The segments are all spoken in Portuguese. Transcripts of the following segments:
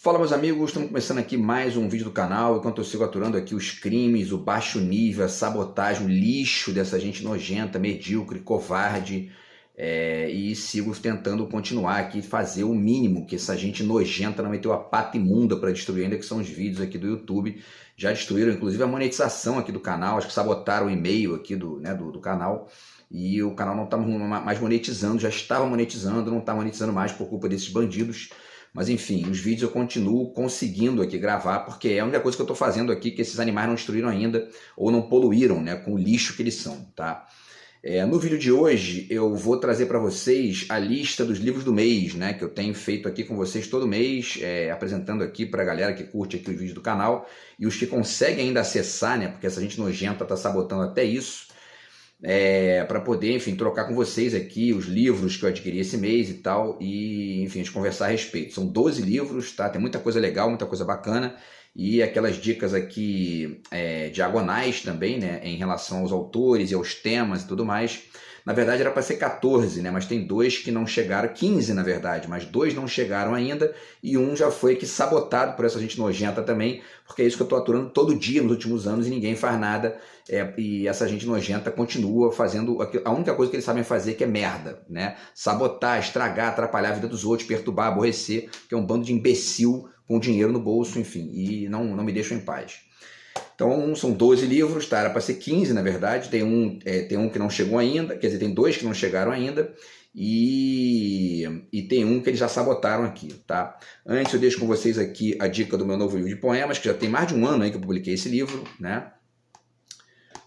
Fala, meus amigos, estamos começando aqui mais um vídeo do canal. Enquanto eu sigo aturando aqui os crimes, o baixo nível, a sabotagem, o lixo dessa gente nojenta, medíocre, covarde, e sigo tentando continuar aqui, fazer o mínimo que essa gente nojenta não meteu a pata imunda para destruir, ainda que são os vídeos aqui do YouTube. Já destruíram inclusive a monetização aqui do canal, acho que sabotaram o e-mail aqui do canal. E o canal não está mais monetizando, já estava monetizando, não está monetizando mais por culpa desses bandidos. Mas enfim, os vídeos eu continuo conseguindo aqui gravar, porque é a única coisa que eu estou fazendo aqui que esses animais não destruíram ainda, ou não poluíram, né, com o lixo que eles são, tá? No vídeo de hoje eu vou trazer para vocês a lista dos livros do mês, né, que eu tenho feito aqui com vocês todo mês, apresentando aqui para a galera que curte aqui os vídeos do canal, e os que conseguem ainda acessar, né, porque essa gente nojenta está sabotando até isso, para poder, enfim, trocar com vocês aqui os livros que eu adquiri esse mês e tal, e, enfim, a gente conversar a respeito. São 12 livros, tá? Tem muita coisa legal, muita coisa bacana, e aquelas dicas aqui diagonais também, né, em relação aos autores e aos temas e tudo mais. Na verdade era para ser 14, né, mas tem dois que não chegaram, 15 na verdade, mas dois não chegaram ainda, e um já foi aqui sabotado por essa gente nojenta também, porque é isso que eu estou aturando todo dia nos últimos anos e ninguém faz nada, e essa gente nojenta continua fazendo a única coisa que eles sabem fazer, que é merda, né? Sabotar, estragar, atrapalhar a vida dos outros, perturbar, aborrecer, que é um bando de imbecil com dinheiro no bolso, enfim, e não me deixam em paz. Então são 12 livros, tá? Era para ser 15 na verdade, tem um que não chegou ainda, quer dizer, tem dois que não chegaram ainda, e tem um que eles já sabotaram aqui, tá? Antes eu deixo com vocês aqui a dica do meu novo livro de poemas, que já tem mais de um ano aí que eu publiquei esse livro, né?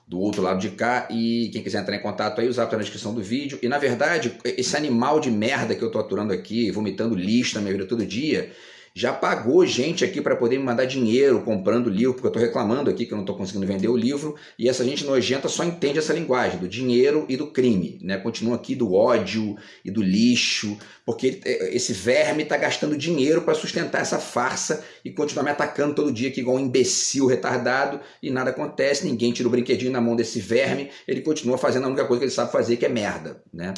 Do outro lado de cá, e quem quiser entrar em contato aí, o zap tá na descrição do vídeo. E na verdade, esse animal de merda que eu tô aturando aqui, vomitando lixo na minha vida todo dia, já pagou gente aqui para poder me mandar dinheiro comprando livro, porque eu estou reclamando aqui que eu não estou conseguindo vender o livro, e essa gente nojenta só entende essa linguagem do dinheiro e do crime, né? Continua aqui do ódio e do lixo, porque esse verme está gastando dinheiro para sustentar essa farsa e continuar me atacando todo dia aqui igual um imbecil retardado, e nada acontece, ninguém tira o brinquedinho na mão desse verme, ele continua fazendo a única coisa que ele sabe fazer, que é merda, né?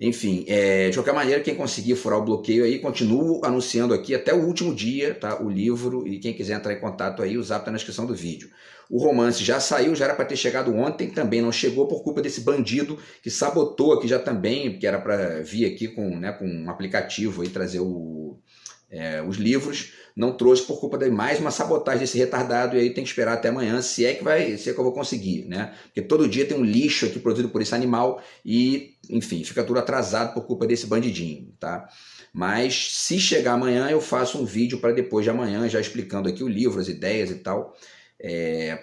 Enfim, de qualquer maneira, quem conseguir furar o bloqueio aí, continuo anunciando aqui até o último dia, tá, o livro, e quem quiser entrar em contato aí, o zap tá na descrição do vídeo. O romance já saiu, já era para ter chegado ontem, também não chegou por culpa desse bandido que sabotou aqui já também, que era para vir aqui com um aplicativo aí trazer os livros, não trouxe por culpa de mais uma sabotagem desse retardado, e aí tem que esperar até amanhã, se é que eu vou conseguir, né? Porque todo dia tem um lixo aqui produzido por esse animal e, enfim, fica tudo atrasado por culpa desse bandidinho, tá? Mas se chegar amanhã eu faço um vídeo para depois de amanhã, já explicando aqui o livro, as ideias e tal,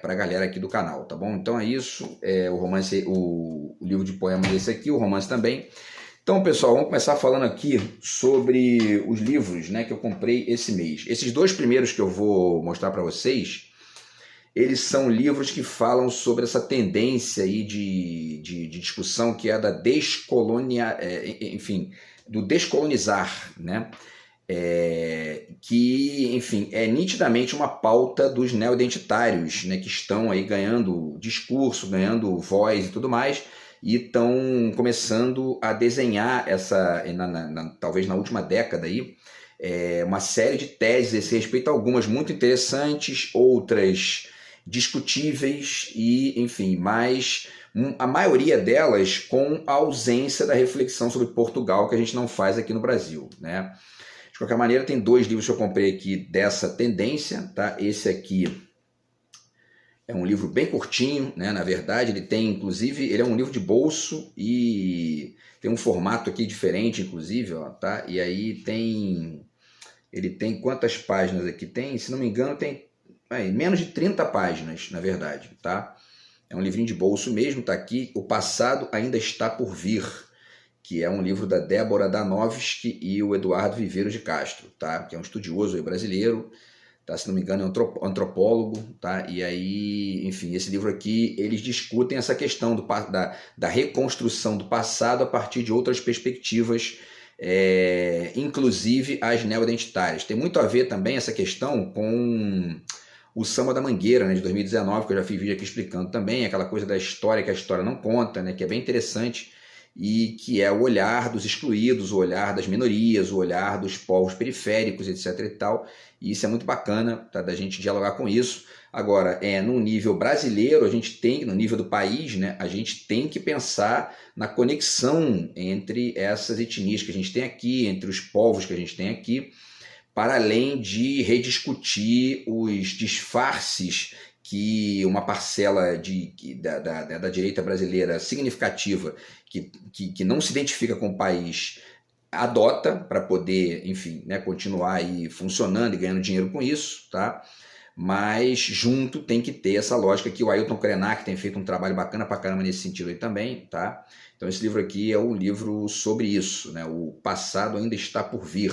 para a galera aqui do canal, tá bom? Então é isso, o romance, o livro de poemas é esse aqui, o romance também. Então, pessoal, vamos começar falando aqui sobre os livros, né, que eu comprei esse mês. Esses dois primeiros que eu vou mostrar para vocês, eles são livros que falam sobre essa tendência aí de discussão que é da do descolonizar, né? Que, enfim, é nitidamente uma pauta dos neoidentitários, né, que estão aí ganhando discurso, ganhando voz e tudo mais, e estão começando a desenhar talvez na última década aí, uma série de teses a esse respeito, algumas muito interessantes, outras discutíveis e, enfim, mas a maioria delas com a ausência da reflexão sobre Portugal, que a gente não faz aqui no Brasil, né? De qualquer maneira, tem dois livros que eu comprei aqui dessa tendência, tá? Esse aqui é um livro bem curtinho, né? Na verdade, ele é um livro de bolso e tem um formato aqui diferente, inclusive, ó, tá? E aí ele tem quantas páginas aqui? Tem, se não me engano, tem menos de 30 páginas, na verdade, tá? É um livrinho de bolso mesmo, tá aqui. O Passado Ainda Está Por Vir, que é um livro da Débora Danovski e o Eduardo Viveiros de Castro, tá? Que é um estudioso aí brasileiro, tá? Se não me engano é um antropólogo, tá? E aí, enfim, esse livro aqui, eles discutem essa questão da reconstrução do passado a partir de outras perspectivas, inclusive as neoidentitárias. Tem muito a ver também essa questão com o Samba da Mangueira, né, de 2019, que eu já fiz vídeo aqui explicando também, aquela coisa da história que a história não conta, né, que é bem interessante. e que é o olhar dos excluídos, o olhar das minorias, o olhar dos povos periféricos, etc. e tal. E isso é muito bacana, tá, da gente dialogar com isso. Agora, no nível brasileiro, a gente tem, no nível do país, né, a gente tem que pensar na conexão entre essas etnias que a gente tem aqui, entre os povos que a gente tem aqui, para além de rediscutir os disfarces que uma parcela da direita brasileira significativa, que não se identifica com o país, adota para poder, enfim, né, continuar aí funcionando e ganhando dinheiro com isso, tá? Mas junto tem que ter essa lógica que o Ailton Krenak tem feito um trabalho bacana pra caramba nesse sentido aí também, tá? Então esse livro aqui é um livro sobre isso, né? O passado ainda está por vir,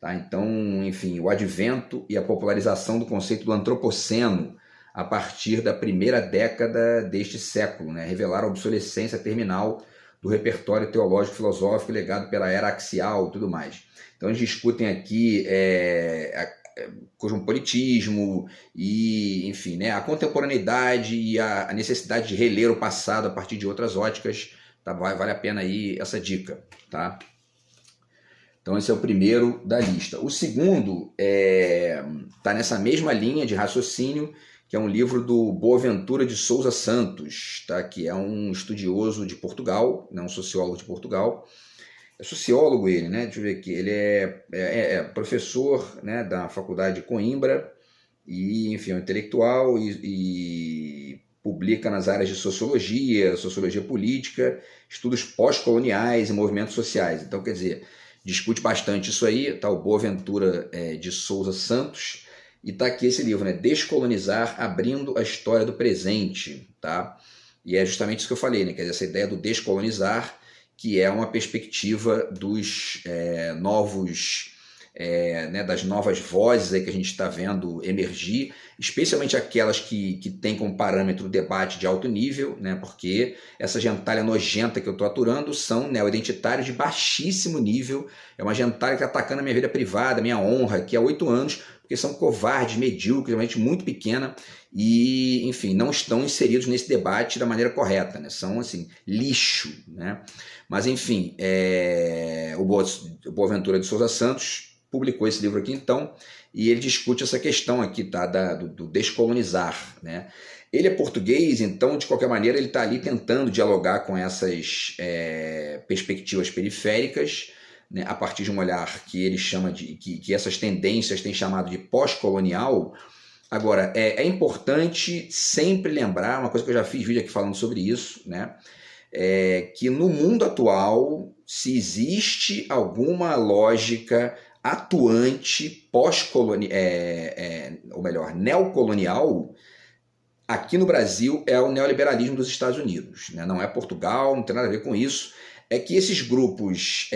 tá? Então, enfim, o advento e a popularização do conceito do antropoceno a partir da primeira década deste século, né? Revelaram a obsolescência terminal do repertório teológico filosófico legado pela era axial e tudo mais. Então eles discutem aqui cosmopolitismo e, enfim, né, a contemporaneidade e a necessidade de reler o passado a partir de outras óticas, tá? Vale a pena aí essa dica, tá? Então esse é o primeiro da lista. O segundo tá nessa mesma linha de raciocínio, que é um livro do Boaventura de Sousa Santos, tá? Que é um estudioso de Portugal, né? Um sociólogo de Portugal. É sociólogo ele, né? Deixa eu ver aqui. Ele é professor, né, da Faculdade de Coimbra e, enfim, é um intelectual e publica nas áreas de sociologia, sociologia política, estudos pós-coloniais e movimentos sociais. Então, quer dizer, discute bastante isso aí, tá? O Boaventura de Sousa Santos. E tá aqui esse livro, né? Descolonizar, abrindo a história do presente, tá? E é justamente isso que eu falei, né? Quer dizer, essa ideia do descolonizar, que é uma perspectiva dos novos, né, das novas vozes aí que a gente está vendo emergir, especialmente aquelas que têm como parâmetro o debate de alto nível, né? Porque essa gentalha nojenta que eu estou aturando são neo-identitários de baixíssimo nível, é uma gentalha que está atacando a minha vida privada, a minha honra, que há 8 anos, porque são covardes, medíocres, realmente muito pequena e, enfim, não estão inseridos nesse debate da maneira correta, né? São, assim, lixo, né? Mas, enfim, o Boaventura de Sousa Santos publicou esse livro aqui, então, e ele discute essa questão aqui, tá? Do descolonizar, né? Ele é português, então, de qualquer maneira, ele está ali tentando dialogar com essas perspectivas periféricas, né, a partir de um olhar que ele chama que essas tendências têm chamado de pós-colonial. Agora, é importante sempre lembrar, uma coisa que eu já fiz vídeo aqui falando sobre isso, né, que no mundo atual, se existe alguma lógica atuante pós-colonial, ou melhor, neocolonial, aqui no Brasil é o neoliberalismo dos Estados Unidos, né? Não é Portugal, não tem nada a ver com isso. É que esses grupos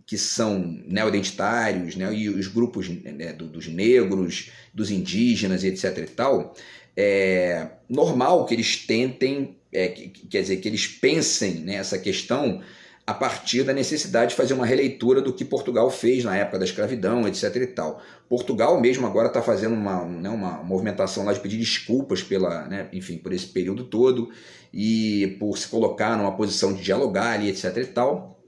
que são neo-identitários, né, e os grupos, né, dos negros, dos indígenas e etc. e tal, é normal que eles tentem, quer dizer, que eles pensem nessa questão a partir da necessidade de fazer uma releitura do que Portugal fez na época da escravidão, etc. e tal. Portugal mesmo agora está fazendo uma movimentação lá de pedir desculpas enfim, por esse período todo e por se colocar numa posição de dialogar ali, etc. e tal.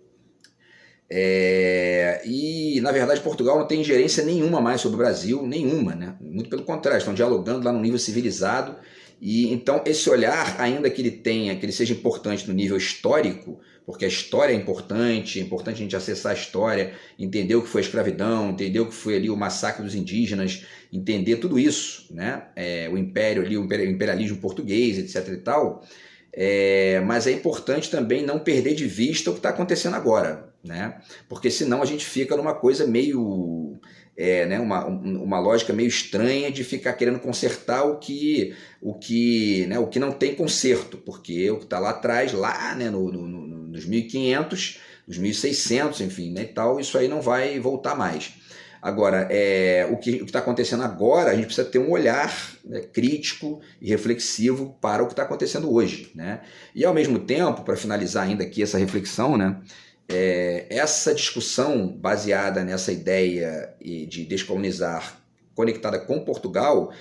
E, na verdade, Portugal não tem ingerência nenhuma mais sobre o Brasil, nenhuma, né? Muito pelo contrário, estão dialogando lá no nível civilizado. E então esse olhar, ainda que ele seja importante no nível histórico, porque a história é importante a gente acessar a história, entender o que foi a escravidão, entender o que foi ali o massacre dos indígenas, entender tudo isso, né? O império ali, o imperialismo português, etc. e tal. Mas é importante também não perder de vista o que está acontecendo agora, né? Porque senão a gente fica numa coisa meio... né, uma lógica meio estranha de ficar querendo consertar o que não tem conserto, porque o que está lá atrás, lá, né, nos 1500, nos 1600, enfim, né, e tal, isso aí não vai voltar mais. Agora, o que está acontecendo agora, a gente precisa ter um olhar, né, crítico e reflexivo para o que está acontecendo hoje, né? E ao mesmo tempo, para finalizar ainda aqui essa reflexão, né, essa discussão baseada nessa ideia de descolonizar conectada com Portugal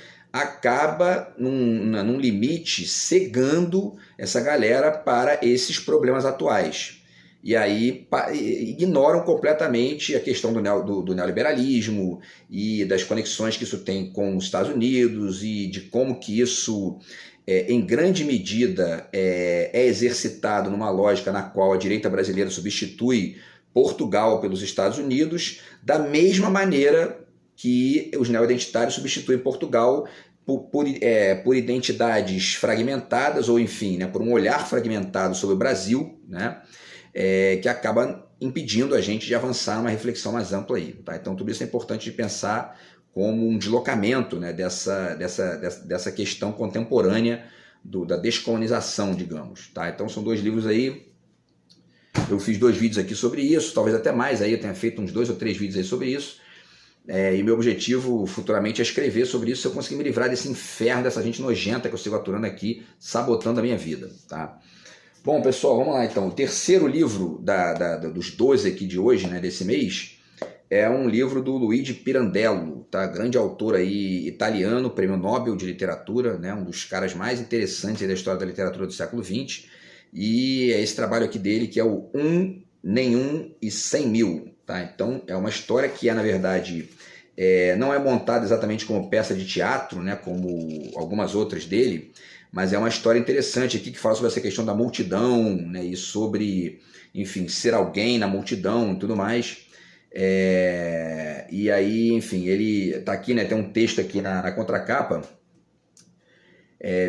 acaba, num limite, cegando essa galera para esses problemas atuais. E aí ignoram completamente a questão do neoliberalismo e das conexões que isso tem com os Estados Unidos e de como que isso, em grande medida, é exercitado numa lógica na qual a direita brasileira substitui Portugal pelos Estados Unidos, da mesma maneira que os neoidentitários substituem Portugal por identidades fragmentadas, ou enfim, né, por um olhar fragmentado sobre o Brasil, né, que acaba impedindo a gente de avançar numa reflexão mais ampla aí. Tá? Então tudo isso é importante de pensar como um deslocamento, né, dessa questão contemporânea da descolonização, digamos. Tá? Então são 2 livros aí. Eu fiz 2 vídeos aqui sobre isso, talvez até mais, aí eu tenha feito uns 2 ou 3 vídeos aí sobre isso. E meu objetivo futuramente é escrever sobre isso, se eu conseguir me livrar desse inferno, dessa gente nojenta que eu sigo aturando aqui, sabotando a minha vida. Tá? Bom, pessoal, vamos lá então. O terceiro livro dos 12 aqui de hoje, né, desse mês, é um livro do Luigi Pirandello, tá? Grande autor aí italiano, prêmio Nobel de literatura, né? Um dos caras mais interessantes da história da literatura do século XX. E é esse trabalho aqui dele que é o Um, Nenhum e 100 Mil. Tá? Então é uma história que na verdade, não é montada exatamente como peça de teatro, né, como algumas outras dele, mas é uma história interessante aqui que fala sobre essa questão da multidão, né, e sobre, enfim, ser alguém na multidão e tudo mais. E aí, enfim, ele está aqui, né, tem um texto aqui na contracapa.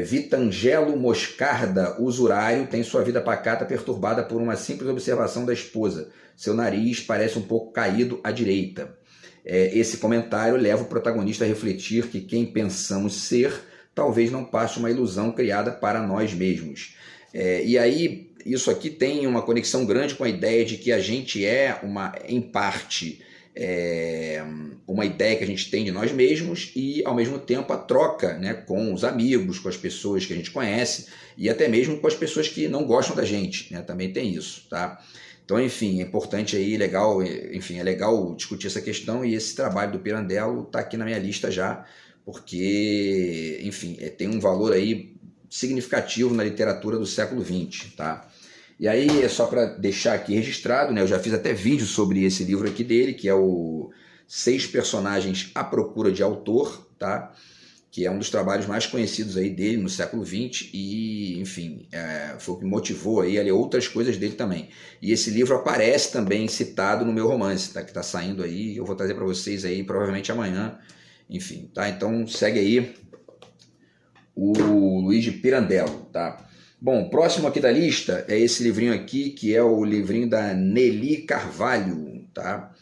Vitangelo Moscarda, usurário, tem sua vida pacata perturbada por uma simples observação da esposa. Seu nariz parece um pouco caído à direita. Esse comentário leva o protagonista a refletir que quem pensamos ser talvez não passe uma ilusão criada para nós mesmos. E aí, isso aqui tem uma conexão grande com a ideia de que a gente em parte, uma ideia que a gente tem de nós mesmos e, ao mesmo tempo, a troca, né, com os amigos, com as pessoas que a gente conhece e até mesmo com as pessoas que não gostam da gente, né? Também tem isso, tá? Então, enfim, é importante aí, legal, enfim, é legal discutir essa questão e esse trabalho do Pirandello está aqui na minha lista já, porque, enfim, tem um valor aí significativo na literatura do século XX, tá? E aí, é só para deixar aqui registrado, né, eu já fiz até vídeo sobre esse livro aqui dele, que é o 6 Personagens à Procura de Autor, tá? Que é um dos trabalhos mais conhecidos aí dele no século XX e, enfim, foi o que motivou aí a ler outras coisas dele também. E esse livro aparece também citado no meu romance, tá? Que está saindo aí, eu vou trazer para vocês aí provavelmente amanhã, enfim, tá? Então segue aí o Luigi Pirandello, tá? Bom, próximo aqui da lista é esse livrinho aqui, que é o livrinho da Nelly Carvalho, tá?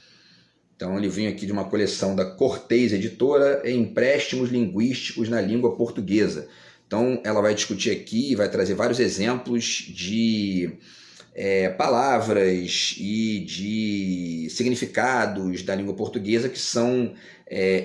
Então, é um livrinho aqui de uma coleção da Cortez Editora, Empréstimos Linguísticos na Língua Portuguesa. Então, ela vai discutir aqui, vai trazer vários exemplos de palavras e de significados da língua portuguesa que são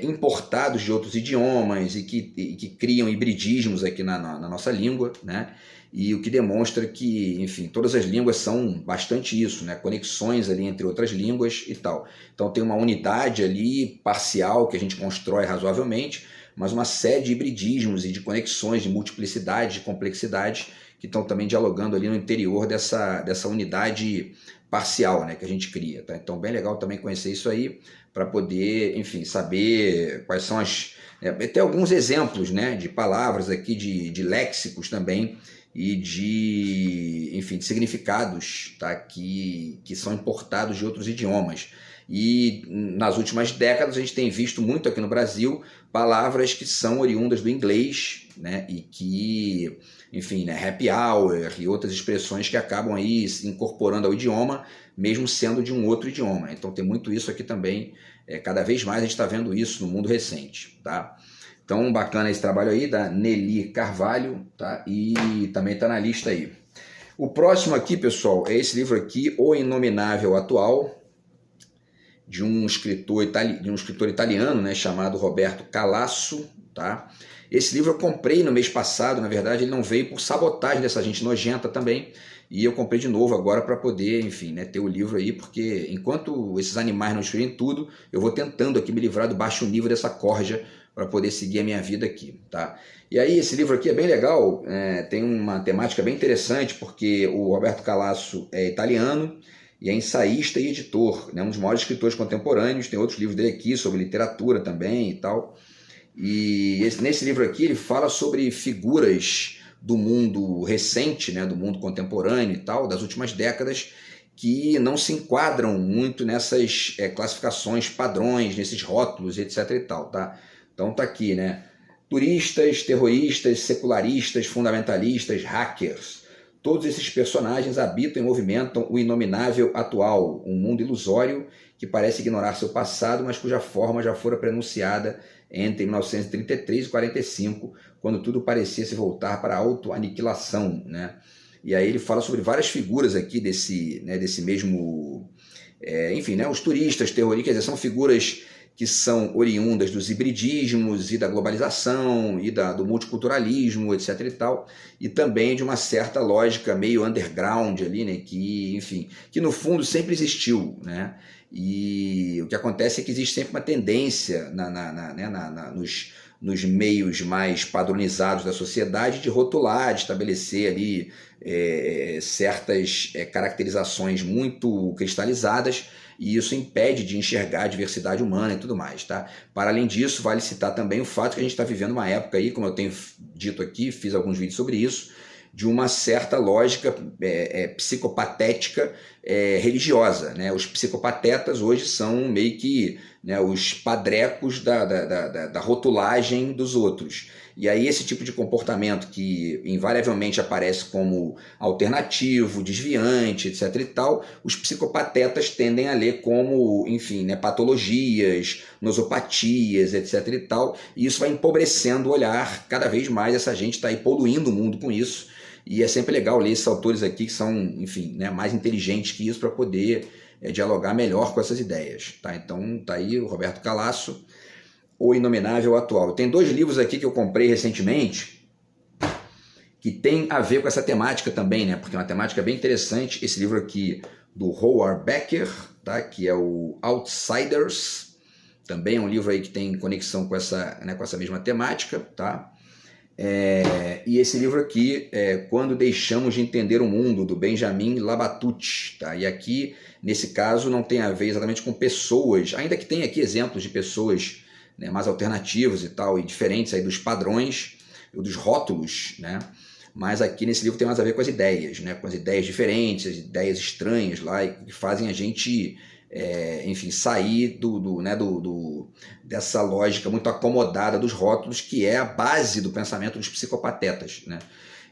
importados de outros idiomas e que criam hibridismos aqui na nossa língua, né? E o que demonstra que, enfim, todas as línguas são bastante isso, né? Conexões ali entre outras línguas e tal. Então tem uma unidade ali parcial que a gente constrói razoavelmente, mas uma série de hibridismos e de conexões, de multiplicidade, de complexidade, que estão também dialogando ali no interior dessa unidade parcial, né, que a gente cria. Tá? Então bem legal também conhecer isso aí, para poder, enfim, saber quais são tem alguns exemplos, né, de palavras aqui, de léxicos também, e enfim, de significados, tá? que são importados de outros idiomas. E nas últimas décadas a gente tem visto muito aqui no Brasil palavras que são oriundas do inglês, né? E que, enfim, né? Happy hour e outras expressões que acabam aí se incorporando ao idioma, mesmo sendo de um outro idioma. Então tem muito isso aqui também, cada vez mais a gente está vendo isso no mundo recente, tá? Então, bacana esse trabalho aí da Nelly Carvalho, tá? E também está na lista aí. O próximo aqui, pessoal, é esse livro aqui, O Inominável Atual, de um escritor italiano, né, chamado Roberto Calasso, tá? Esse livro eu comprei no mês passado, na verdade ele não veio por sabotagem dessa gente nojenta também, e eu comprei de novo agora para poder, enfim, né, ter o livro aí, porque enquanto esses animais não destruírem tudo, eu vou tentando aqui me livrar do baixo nível dessa corja para poder seguir a minha vida aqui, tá? E aí esse livro aqui é bem legal, tem uma temática bem interessante, porque o Roberto Calasso é italiano e é ensaísta e editor, né, um dos maiores escritores contemporâneos, tem outros livros dele aqui sobre literatura também e tal, e nesse livro aqui ele fala sobre figuras do mundo recente, né, do mundo contemporâneo e tal, das últimas décadas, que não se enquadram muito nessas classificações padrões, nesses rótulos, etc. e tal, tá? Então tá aqui, né? Turistas, terroristas, secularistas, fundamentalistas, hackers. Todos esses personagens habitam e movimentam o inominável atual, um mundo ilusório que parece ignorar seu passado, mas cuja forma já fora prenunciada entre 1933 e 45, quando tudo parecia se voltar para a autoaniquilação, né? E aí ele fala sobre várias figuras aqui desse mesmo... enfim, né? Os turistas, terroristas, quer dizer, são figuras que são oriundas dos hibridismos e da globalização e do multiculturalismo, etc. e tal, e também de uma certa lógica meio underground ali, né? Que, enfim, que no fundo sempre existiu, né? E o que acontece é que existe sempre uma tendência nos meios mais padronizados da sociedade de rotular, de estabelecer ali certas caracterizações muito cristalizadas, e isso impede de enxergar a diversidade humana e tudo mais, tá? Para além disso, vale citar também o fato que a gente está vivendo uma época aí, como eu tenho dito aqui, fiz alguns vídeos sobre isso, de uma certa lógica psicopatética religiosa, né? Os psicopatetas hoje são meio que, né, os padrecos da rotulagem dos outros. E aí esse tipo de comportamento que invariavelmente aparece como alternativo, desviante, etc. e tal, os psicopatetas tendem a ler como, enfim, né, patologias, nosopatias, etc. e tal, e isso vai empobrecendo o olhar, cada vez mais essa gente está aí poluindo o mundo com isso, e é sempre legal ler esses autores aqui que são, enfim, né, mais inteligentes que isso para poder dialogar melhor com essas ideias, tá? Então tá aí o Roberto Calasso, O Inominável Atual. Tem dois livros aqui que eu comprei recentemente que tem a ver com essa temática também, né? Porque é uma temática bem interessante. Esse livro aqui do Howard Becker, tá? Que é o Outsiders, também é um livro aí que tem conexão com essa mesma temática, tá? E esse livro aqui é Quando Deixamos de Entender o Mundo, do Benjamin Labatut, tá? E aqui, nesse caso, não tem a ver exatamente com pessoas, ainda que tenha aqui exemplos de pessoas, né, mais alternativos e tal, e diferentes aí dos padrões, dos rótulos, né? Mas aqui nesse livro tem mais a ver com as ideias, né? Com as ideias diferentes, as ideias estranhas lá, e que fazem a gente... enfim, sair dessa lógica muito acomodada dos rótulos, que é a base do pensamento dos psicopatetas, né?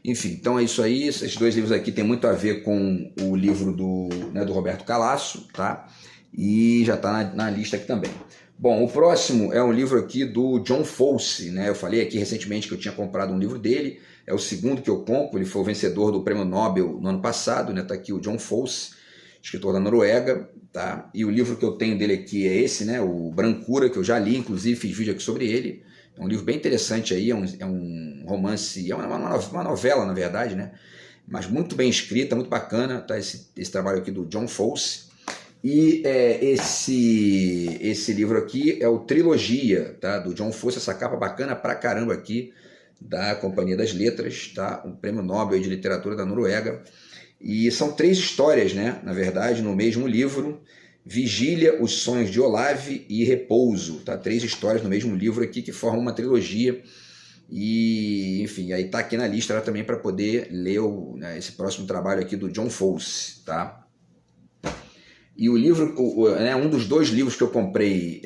Enfim, então é isso aí. Esses dois livros aqui tem muito a ver com o livro do Roberto Calasso, tá? E já está na lista aqui também. Bom, o próximo é um livro aqui do John Fosse, né? Eu falei aqui recentemente que eu tinha comprado um livro dele, é o segundo que eu compro, ele foi o vencedor do Prêmio Nobel no ano passado, né? Tá aqui o John Fosse, escritor da Noruega, tá? E o livro que eu tenho dele aqui é esse, né? O Brancura, que eu já li, inclusive fiz vídeo aqui sobre ele. É um livro bem interessante aí, é um romance, é uma novela, na verdade, né? Mas muito bem escrita, muito bacana, tá? Esse trabalho aqui do John Fosse. E esse livro aqui é o Trilogia, tá? Do John Fosse, essa capa bacana pra caramba aqui, da Companhia das Letras, tá? Um prêmio Nobel de Literatura da Noruega. E são 3 histórias, né? Na verdade, no mesmo livro: Vigília, Os Sonhos de Olave e Repouso, tá? 3 histórias no mesmo livro aqui que formam uma trilogia. E, enfim, aí tá aqui na lista também para poder ler esse próximo trabalho aqui do John Fosse, tá? E o livro, um dos 2 livros que eu comprei,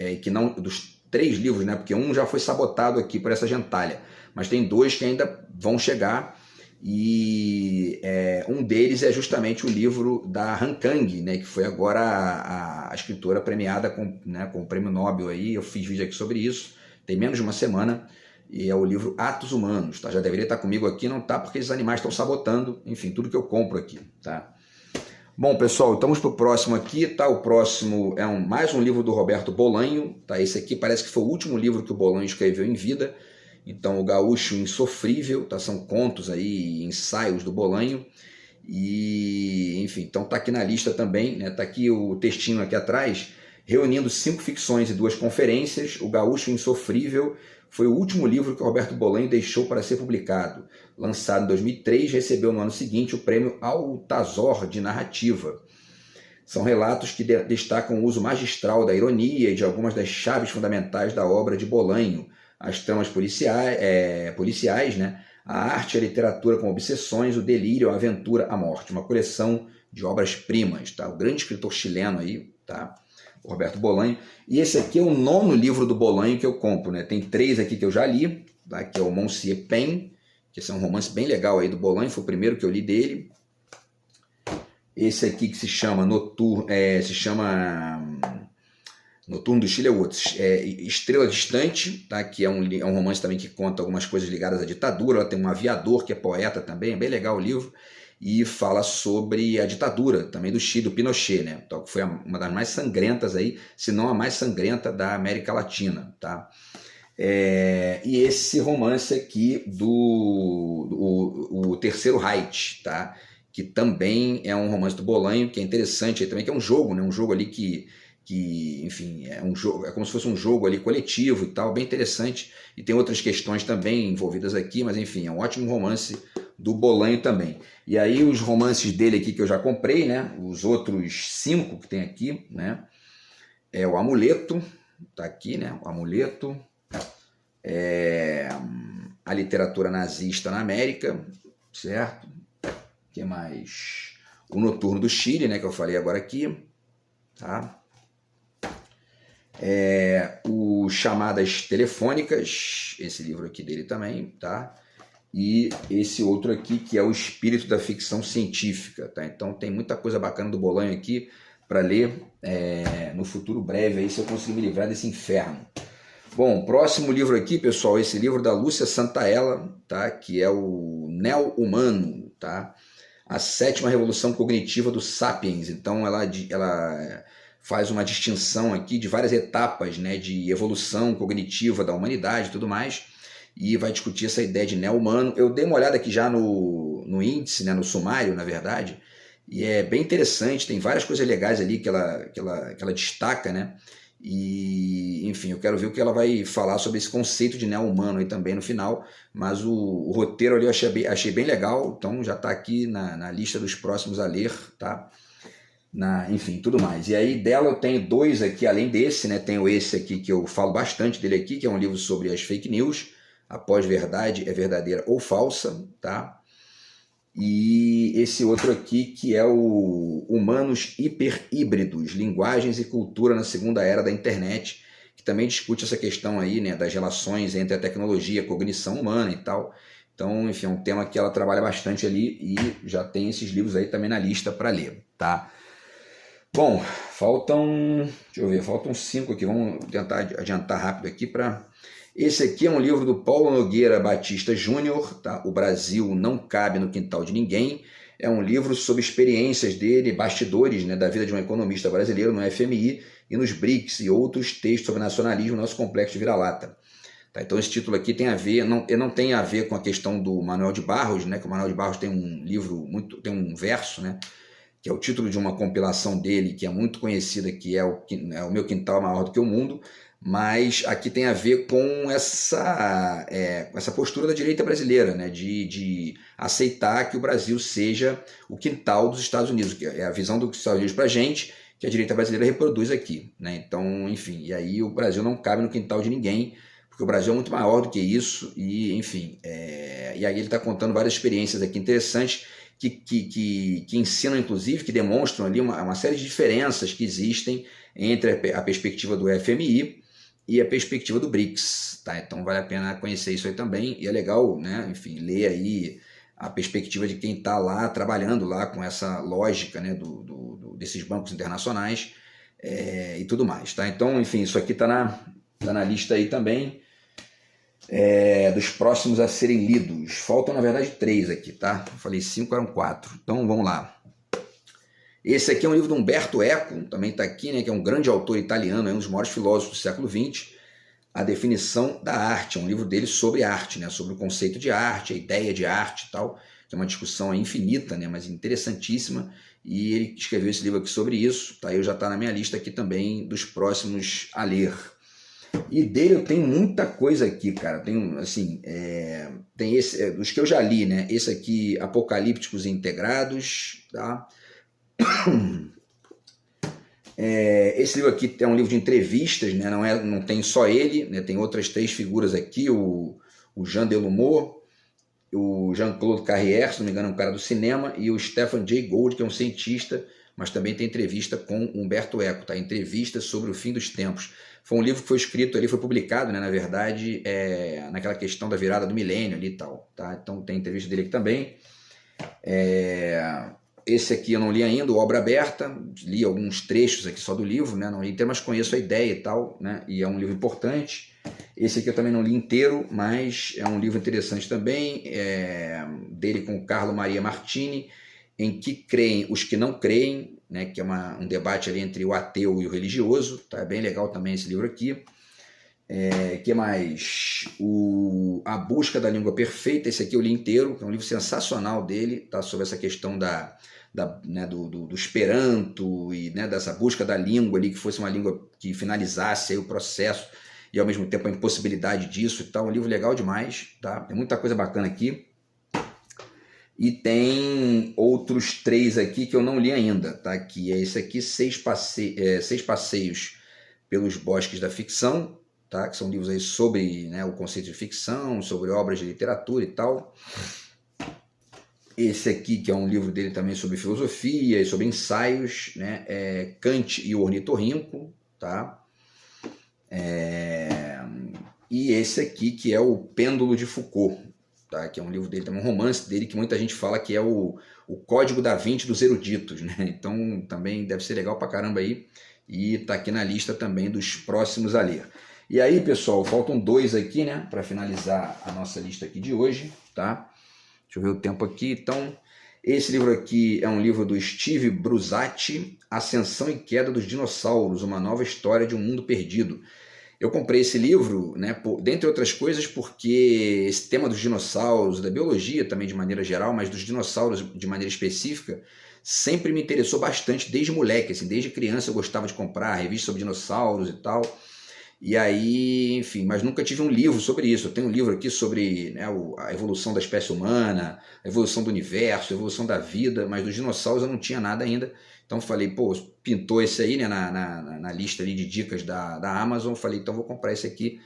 dos 3 livros, né? Porque um já foi sabotado aqui por essa gentalha, mas tem 2 que ainda vão chegar. E um deles é justamente o livro da Han Kang, né, que foi agora a escritora premiada com o Prêmio Nobel. Aí eu fiz vídeo aqui sobre isso, tem menos de uma semana, e é o livro Atos Humanos, tá? Já deveria estar comigo aqui, não tá, porque esses animais estão sabotando, enfim, tudo que eu compro aqui, tá? Bom, pessoal, estamos para o próximo aqui, tá? O próximo é mais um livro do Roberto Bolanho, tá? Esse aqui parece que foi o último livro que o Bolanho escreveu em vida. Então, O Gaúcho Insofrível, tá? São contos aí, ensaios do Bolanho. E, enfim, então tá aqui na lista também, né? Tá aqui o textinho aqui atrás, reunindo 5 ficções e 2 conferências. O Gaúcho Insofrível foi o último livro que o Roberto Bolanho deixou para ser publicado. Lançado em 2003, recebeu no ano seguinte o prêmio Altazor de Narrativa. São relatos que destacam o uso magistral da ironia e de algumas das chaves fundamentais da obra de Bolanho, as tramas policiais, né? A arte e a literatura com obsessões, o delírio, a aventura, a morte. Uma coleção de obras-primas, tá? O grande escritor chileno aí, tá? O Roberto Bolanho. E esse aqui é o 9º livro do Bolanho que eu compro, né? Tem 3 aqui que eu já li, tá? Que é o Monsieur Pen, que esse é um romance bem legal aí do Bolanho, foi o primeiro que eu li dele. Esse aqui que se chama Noturno do Chile é outro, Estrela Distante, tá? Que é um romance também que conta algumas coisas ligadas à ditadura. Ela tem um aviador que é poeta também, é bem legal o livro, e fala sobre a ditadura também do Chile, do Pinochet, né? Então, que foi uma das mais sangrentas aí, se não a mais sangrenta da América Latina, tá? E esse romance aqui o Terceiro Reich, tá? Que também é um romance do Bolanho, que é interessante aí também, que é um jogo, né? Um jogo ali que enfim, é um jogo, é como se fosse um jogo ali coletivo e tal, bem interessante, e tem outras questões também envolvidas aqui, mas enfim, é um ótimo romance do Bolanho também. E aí os romances dele aqui que eu já comprei, né, os outros 5 que tem aqui, né, é o Amuleto, tá aqui, né, o Amuleto, a literatura nazista na América, certo? O que mais? O Noturno do Chile, né, que eu falei agora aqui, tá? O Chamadas Telefônicas, esse livro aqui dele também, tá? E esse outro aqui que é O Espírito da Ficção Científica, tá? Então tem muita coisa bacana do Bolanho aqui para ler no futuro breve, aí, se eu conseguir me livrar desse inferno. Bom, próximo livro aqui, pessoal, esse livro da Lúcia Santaella, tá? Que é o Neo-Humano, tá? A 7ª Revolução Cognitiva do Sapiens. Então ela faz uma distinção aqui de várias etapas, né, de evolução cognitiva da humanidade e tudo mais, e vai discutir essa ideia de neo-humano. Eu dei uma olhada aqui já no índice, né, no sumário, na verdade, e é bem interessante, tem várias coisas legais ali que ela destaca, né, e, enfim, eu quero ver o que ela vai falar sobre esse conceito de neo-humano aí também no final, mas o roteiro ali eu achei bem legal, então já está aqui na lista dos próximos a ler, tá? Enfim, tudo mais. E aí dela eu tenho 2 aqui, além desse, né? Tenho esse aqui que eu falo bastante dele aqui, que é um livro sobre as fake news, a pós-verdade é verdadeira ou falsa, tá? E esse outro aqui que é o Humanos Hiperhíbridos, Linguagens e Cultura na Segunda Era da Internet, que também discute essa questão aí, né, das relações entre a tecnologia e a cognição humana e tal. Então, enfim, é um tema que ela trabalha bastante ali e já tem esses livros aí também na lista para ler, tá? Bom, faltam 5 aqui, vamos tentar adiantar rápido aqui para... Esse aqui é um livro do Paulo Nogueira Batista Júnior, tá? O Brasil Não Cabe no Quintal de Ninguém. É um livro sobre experiências dele, bastidores, né, da vida de um economista brasileiro no FMI e nos BRICS, e outros textos sobre nacionalismo, nosso complexo de vira-lata. Tá? Então esse título aqui tem a ver, não tem a ver com a questão do Manuel de Barros, né, que o Manuel de Barros tem um livro, tem um verso, né, que é o título de uma compilação dele, que é muito conhecida, que é o Meu Quintal é Maior do que o Mundo, mas aqui tem a ver com essa postura da direita brasileira, né, de aceitar que o Brasil seja o quintal dos Estados Unidos, que é a visão dos Estados Unidos para a gente, que a direita brasileira reproduz aqui, né? Então, enfim, e aí o Brasil não cabe no quintal de ninguém, porque o Brasil é muito maior do que isso, e enfim, e aí ele está contando várias experiências aqui interessantes, que ensinam, inclusive, que demonstram ali uma série de diferenças que existem entre a perspectiva do FMI e a perspectiva do BRICS, tá? Então vale a pena conhecer isso aí também, e é legal, né, enfim, ler aí a perspectiva de quem está lá, trabalhando lá com essa lógica, né, desses bancos internacionais e tudo mais, tá? Então, enfim, isso aqui está na lista aí também, dos próximos a serem lidos. Faltam, na verdade, 3 aqui, tá? Eu falei 5, eram 4. Então, vamos lá. Esse aqui é um livro de Umberto Eco, também está aqui, né, que é um grande autor italiano, é um dos maiores filósofos do século XX. A definição da arte, é um livro dele sobre arte, né, sobre o conceito de arte, a ideia de arte e tal, que é uma discussão infinita, né, mas interessantíssima, e ele escreveu esse livro aqui sobre isso, tá? Eu já está na minha lista aqui também dos próximos a ler. E dele eu tenho muita coisa aqui, cara. Tem, assim, tem esse, dos que eu já li, né? Esse aqui, Apocalípticos e Integrados, tá? Esse livro aqui é um livro de entrevistas, né? Não tem só ele, né? Tem outras 3 figuras aqui, o Jean Delumeau, o Jean-Claude Carrière, se não me engano é um cara do cinema, e o Stephen Jay Gould, que é um cientista, mas também tem entrevista com Umberto Eco, tá? Entrevista sobre o fim dos tempos. Foi um livro que foi escrito ali, foi publicado, né, na verdade, naquela questão da virada do milênio ali e tal, tá? Então tem entrevista dele aqui também. Esse aqui eu não li ainda, o Obra Aberta, li alguns trechos aqui só do livro, né? Não li inteiro, mas conheço a ideia e tal, né? E é um livro importante. Esse aqui eu também não li inteiro, mas é um livro interessante também, dele com o Carlo Maria Martini, em que creem os que não creem, né? Que é um debate ali entre o ateu e o religioso, tá? É bem legal também esse livro aqui. Que mais? A Busca da Língua Perfeita, esse aqui eu li inteiro, que é um livro sensacional dele, tá? Sobre essa questão né, do Esperanto e, né, dessa busca da língua ali, que fosse uma língua que finalizasse aí o processo e ao mesmo tempo a impossibilidade disso e tal. Um livro legal demais, tá? Tem muita coisa bacana aqui. E tem outros 3 aqui que eu não li ainda, tá? Que é esse aqui, 6 passeios pelos bosques da ficção, tá? Que são livros aí sobre, né, o conceito de ficção, sobre obras de literatura e tal. Esse aqui, que é um livro dele também sobre filosofia e sobre ensaios, né? Kant e o Ornitorrinco, tá? E esse aqui, que é o Pêndulo de Foucault, tá? Que é um livro dele, também um romance dele, que muita gente fala que é o Código da Vinci dos eruditos, né? Então também deve ser legal pra caramba aí, e tá aqui na lista também dos próximos a ler. E aí, pessoal, faltam 2 aqui, né, para finalizar a nossa lista aqui de hoje, tá? Deixa eu ver o tempo aqui. Então, esse livro aqui é um livro do Steve Brusatte, Ascensão e Queda dos Dinossauros, uma nova história de um mundo perdido. Eu comprei esse livro, né, dentre outras coisas, porque esse tema dos dinossauros, da biologia também de maneira geral, mas dos dinossauros de maneira específica, sempre me interessou bastante desde moleque, assim, desde criança eu gostava de comprar revistas sobre dinossauros e tal. E aí, enfim, mas nunca tive um livro sobre isso. Eu tenho um livro aqui sobre, né, a evolução da espécie humana, a evolução do universo, a evolução da vida, mas dos dinossauros eu não tinha nada ainda. Então falei, pô, pintou esse aí, né, na lista ali de dicas da Amazon, falei, então vou comprar esse aqui.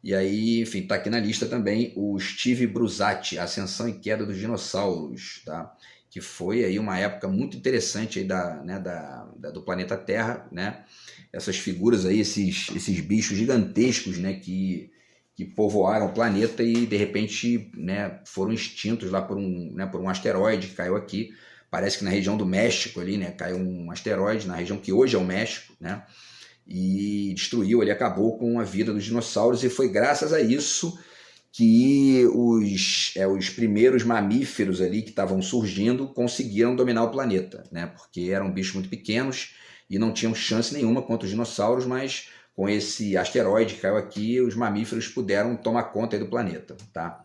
E aí, enfim, tá aqui na lista também o Steve Brusatte, Ascensão e Queda dos Dinossauros, tá? Que foi aí uma época muito interessante aí do planeta Terra, né? Essas figuras aí, esses bichos gigantescos, né, que povoaram o planeta e de repente, né, foram extintos lá por um asteroide que caiu aqui. Parece que na região do México ali, né, caiu um asteroide na região que hoje é o México, né, e destruiu ali, acabou com a vida dos dinossauros, e foi graças a isso que os primeiros mamíferos ali que estavam surgindo conseguiram dominar o planeta, né, porque eram bichos muito pequenos e não tinham chance nenhuma contra os dinossauros, mas com esse asteroide que caiu aqui, os mamíferos puderam tomar conta aí do planeta, tá?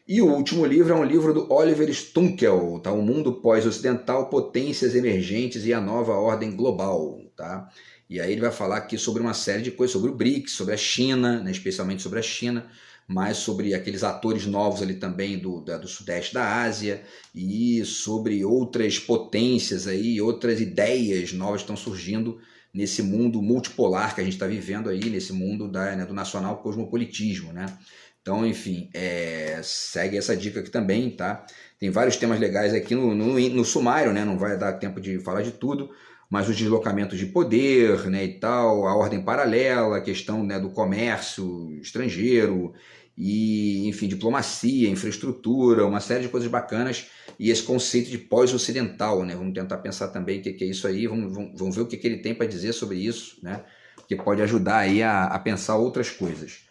E o último livro é um livro do Oliver Stunkel, tá? O Mundo Pós-Ocidental, Potências Emergentes e a Nova Ordem Global, tá? E aí ele vai falar aqui sobre uma série de coisas, sobre o BRICS, sobre a China, né? Especialmente sobre a China, mas sobre aqueles atores novos ali também do sudeste da Ásia, e sobre outras potências aí, outras ideias novas que estão surgindo nesse mundo multipolar que a gente está vivendo aí, nesse mundo do nacional cosmopolitismo, né? Então, enfim, segue essa dica aqui também, tá? Tem vários temas legais aqui no sumário, né? Não vai dar tempo de falar de tudo, mas os deslocamentos de poder, né, e tal, a ordem paralela, a questão, né, do comércio estrangeiro, e, enfim, diplomacia, infraestrutura, uma série de coisas bacanas, e esse conceito de pós-ocidental, né? Vamos tentar pensar também o que é isso aí, vamos ver o que ele tem para dizer sobre isso, né? Que pode ajudar aí a pensar outras coisas.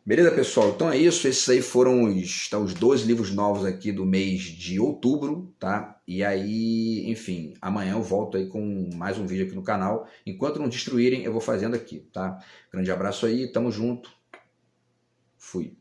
Beleza, pessoal? Então é isso. Esses aí foram os 12 livros novos aqui do mês de outubro, tá? E aí, enfim, amanhã eu volto aí com mais um vídeo aqui no canal. Enquanto não destruírem, eu vou fazendo aqui, tá? Grande abraço aí, tamo junto. Fui.